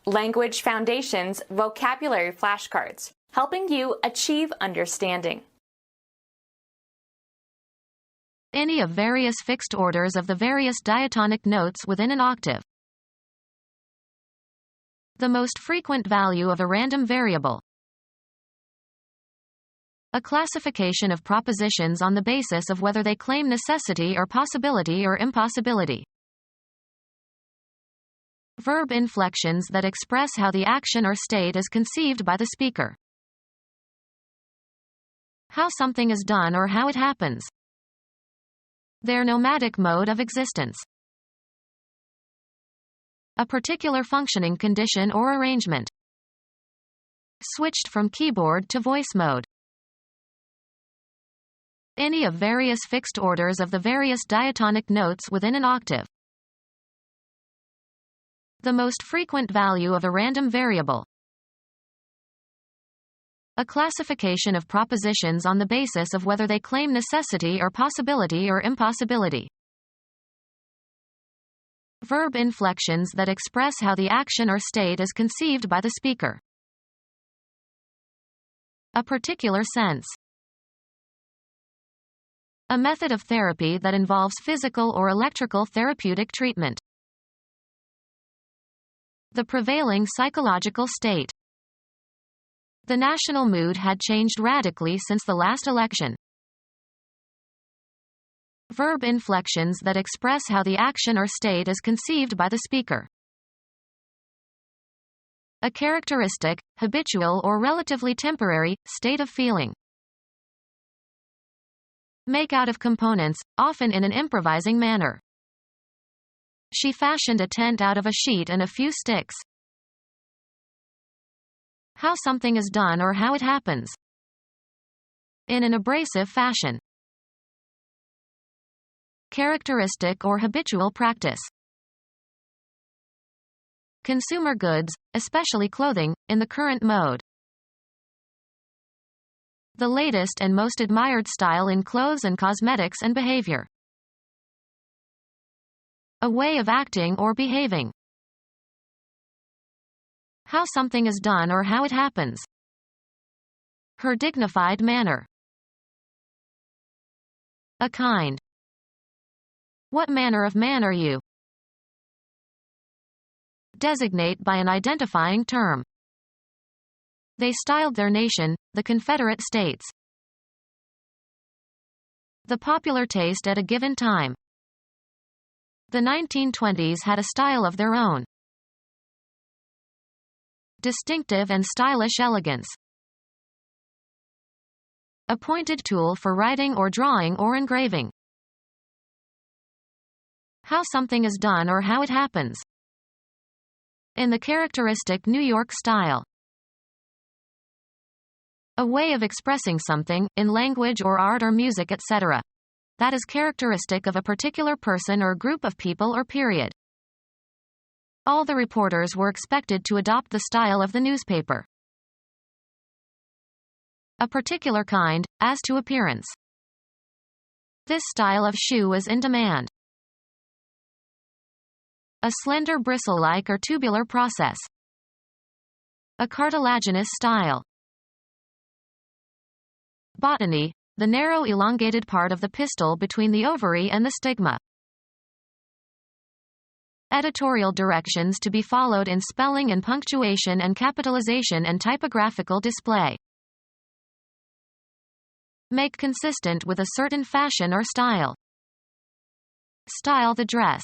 Language Foundations Vocabulary Flashcards, helping you achieve understanding. Any of various fixed orders of the various diatonic notes within an octave. The most frequent value of a random variable. A classification of propositions on the basis of whether they claim necessity or possibility or impossibility. Verb inflections that express how the action or state is conceived by the speaker. How something is done or how it happens. Their nomadic mode of existence. A particular functioning condition or arrangement. Switched from keyboard to voice mode. Any of various fixed orders of the various diatonic notes within an octave. The most frequent value of a random variable. A classification of propositions on the basis of whether they claim necessity or possibility or impossibility. Verb inflections that express how the action or state is conceived by the speaker. A particular sense. A method of therapy that involves physical or electrical therapeutic treatment. The prevailing psychological state. The national mood had changed radically since the last election. Verb inflections that express how the action or state is conceived by the speaker. A characteristic, habitual or relatively temporary, state of feeling. Make out of components, often in an improvising manner. She fashioned a tent out of a sheet and a few sticks. How something is done or how it happens. In an abrasive fashion. Characteristic or habitual practice. Consumer goods, especially clothing, in the current mode. The latest and most admired style in clothes and cosmetics and behavior. A way of acting or behaving. How something is done or how it happens. Her dignified manner. A kind. What manner of man are you? Designate by an identifying term. They styled their nation, the Confederate States. The popular taste at a given time. The 1920s had a style of their own. Distinctive and stylish elegance. A pointed tool for writing or drawing or engraving. How something is done or how it happens. In the characteristic New York style. A way of expressing something, in language or art or music etc. that is characteristic of a particular person or group of people or period. All the reporters were expected to adopt the style of the newspaper. A particular kind, as to appearance. This style of shoe is in demand. A slender bristle-like or tubular process. A cartilaginous style. Botany, the narrow elongated part of the pistil between the ovary and the stigma. Editorial directions to be followed in spelling and punctuation and capitalization and typographical display. Make consistent with a certain fashion or style. Style the dress.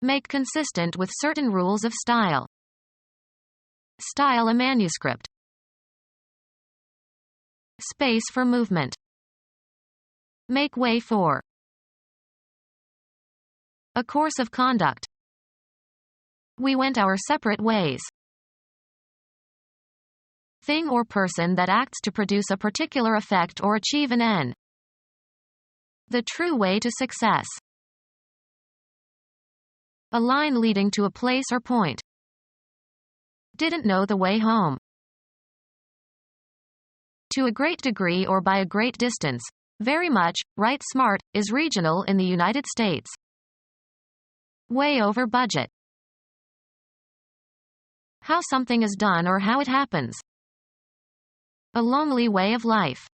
Make consistent with certain rules of style. Style a manuscript. Space for movement. Make way for. A course of conduct. We went our separate ways. Thing or person that acts to produce a particular effect or achieve an end. The true way to success. A line leading to a place or point. Didn't know the way home. To a great degree or by a great distance. Very much, right smart, is regional in the United States. Way over budget. how something is done or how it happens. A lonely way of life.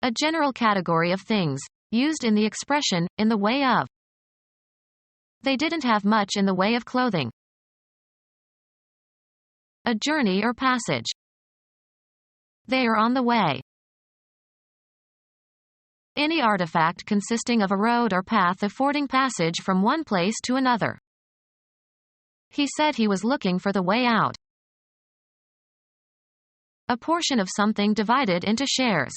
A general category of things, used in the expression, in the way of. They didn't have much in the way of clothing. A journey or passage. They are on the way. Any artifact consisting of a road or path affording passage from one place to another. He said he was looking for the way out. A portion of something divided into shares.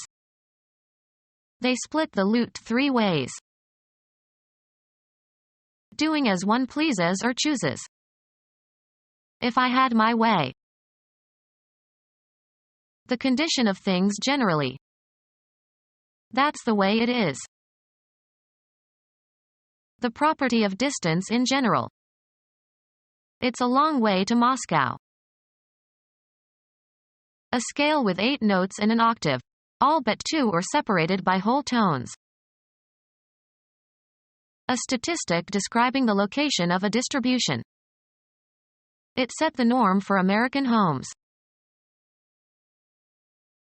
They split the loot 3 ways. Doing as one pleases or chooses. If I had my way. The condition of things generally. That's the way it is. The property of distance in general. It's a long way to Moscow. A scale with 8 notes in an octave. All but 2 are separated by whole tones. A statistic describing the location of a distribution. It set the norm for American homes.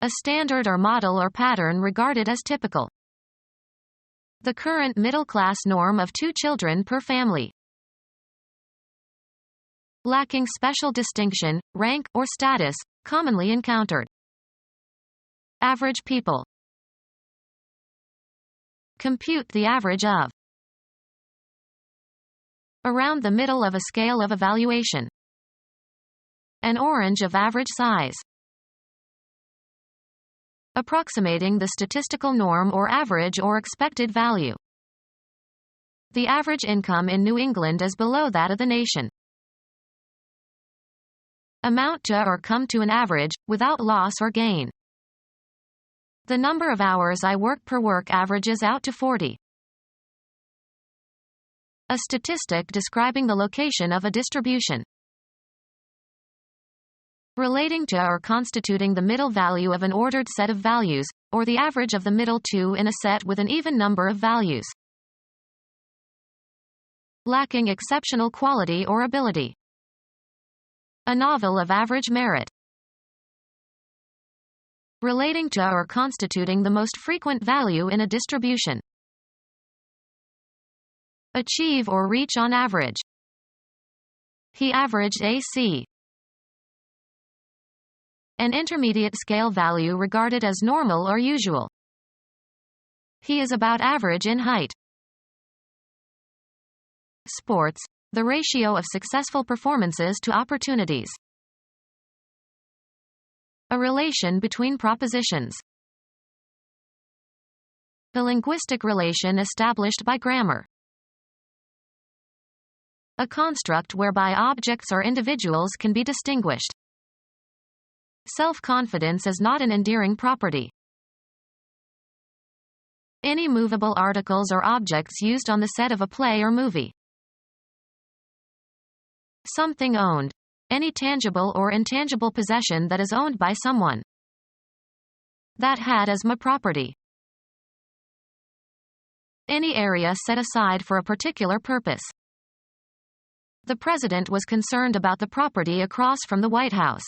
A standard or model or pattern regarded as typical. The current middle-class norm of 2 children per family. Lacking special distinction, rank, or status, commonly encountered. Average people. Compute the average of. Around the middle of a scale of evaluation. An orange of average size. Approximating the statistical norm or average or expected value. The average income in New England is below that of the nation. Amount to or come to an average, without loss or gain. The number of hours I work per work averages out to 40. A statistic describing the location of a distribution. Relating to or constituting the middle value of an ordered set of values, or the average of the middle 2 in a set with an even number of values. Lacking exceptional quality or ability. A novel of average merit. Relating to or constituting the most frequent value in a distribution. Achieve or reach on average. He averaged AC. An intermediate scale value regarded as normal or usual. He is about average in height. Sports, the ratio of successful performances to opportunities. A relation between propositions. A linguistic relation established by grammar. A construct whereby objects or individuals can be distinguished. Self-confidence is not an endearing property. Any movable articles or objects used on the set of a play or movie. Something owned. Any tangible or intangible possession that is owned by someone. That had as my property. Any area set aside for a particular purpose. The president was concerned about the property across from the White House.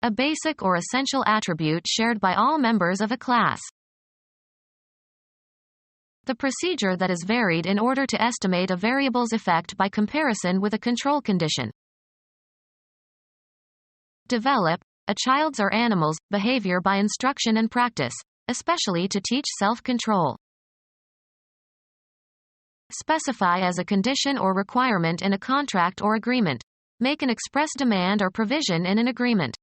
A basic or essential attribute shared by all members of a class. The procedure that is varied in order to estimate a variable's effect by comparison with a control condition. Develop, a child's or animal's, behavior by instruction and practice, especially to teach self-control. Specify as a condition or requirement in a contract or agreement. Make an express demand or provision in an agreement.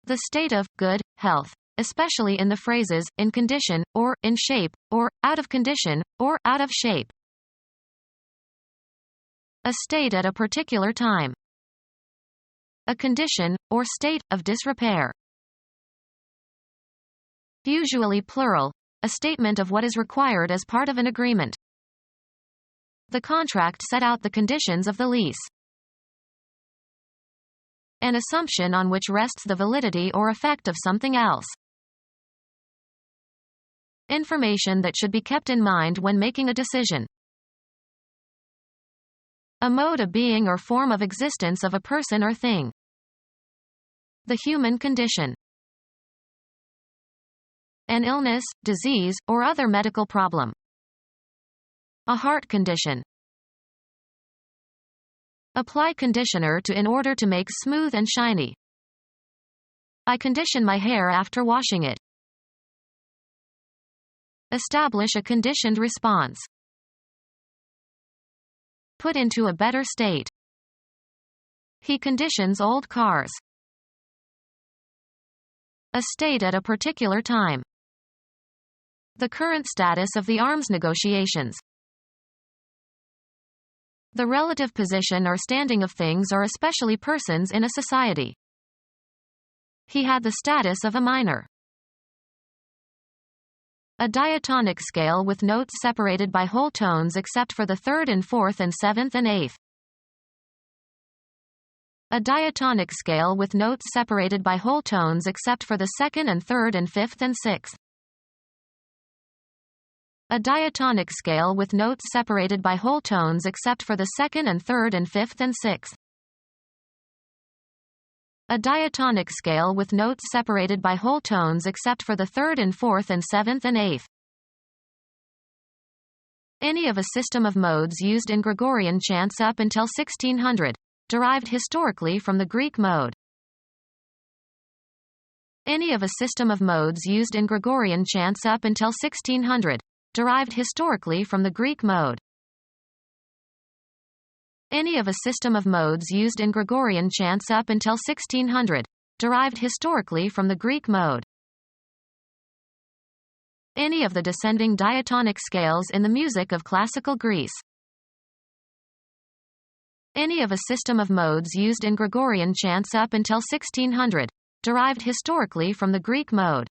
The state of good health, especially in the phrases in condition, or in shape, or out of condition, or out of shape. A state at a particular time. A condition, or state, of disrepair. Usually plural, a statement of what is required as part of an agreement. The contract set out the conditions of the lease. An assumption on which rests the validity or effect of something else. Information that should be kept in mind when making a decision. A mode of being or form of existence of a person or thing. The human condition. An illness, disease, or other medical problem. A heart condition. Apply conditioner in order to make smooth and shiny. I condition my hair after washing it. Establish a conditioned response. Put into a better state. He conditions old cars. A state at a particular time. The current status of the arms negotiations. The relative position or standing of things or especially persons in a society. He had the status of a minor. A diatonic scale with notes separated by whole tones except for the third and fourth and seventh and eighth. A diatonic scale with notes separated by whole tones except for the second and third and fifth and sixth. A diatonic scale with notes separated by whole tones except for the second and third and fifth and sixth. A diatonic scale with notes separated by whole tones except for the third and fourth and seventh and eighth. Any of a system of modes used in Gregorian chants up until 1600, derived historically from the Greek mode. Any of a system of modes used in Gregorian chants up until 1600, derived historically from the Greek mode. Any of a system of modes used in Gregorian chants up until 1600, derived historically from the Greek mode. Any of the descending diatonic scales in the music of classical Greece. Any of a system of modes used in Gregorian chants up until 1600, derived historically from the Greek mode.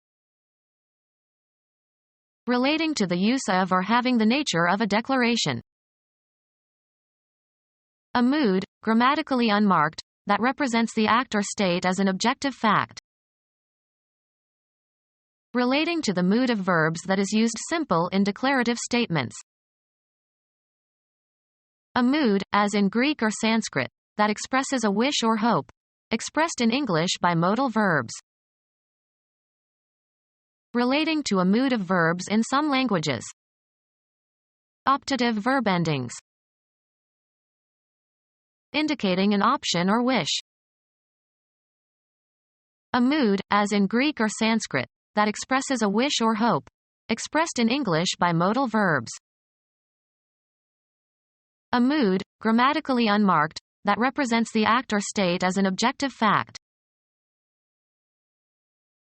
Relating to the use of or having the nature of a declaration. A mood, grammatically unmarked, that represents the act or state as an objective fact. Relating to the mood of verbs that is used simple in declarative statements. A mood, as in Greek or Sanskrit, that expresses a wish or hope, expressed in English by modal verbs. Relating to a mood of verbs in some languages. Optative verb endings. Indicating an option or wish. A mood, as in Greek or Sanskrit, that expresses a wish or hope, expressed in English by modal verbs. A mood, grammatically unmarked, that represents the act or state as an objective fact.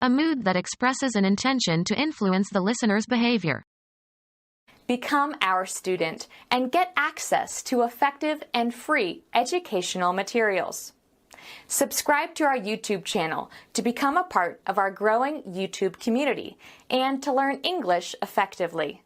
A mood that expresses an intention to influence the listener's behavior. Become our student and get access to effective and free educational materials. Subscribe to our YouTube channel to become a part of our growing YouTube community and to learn English effectively.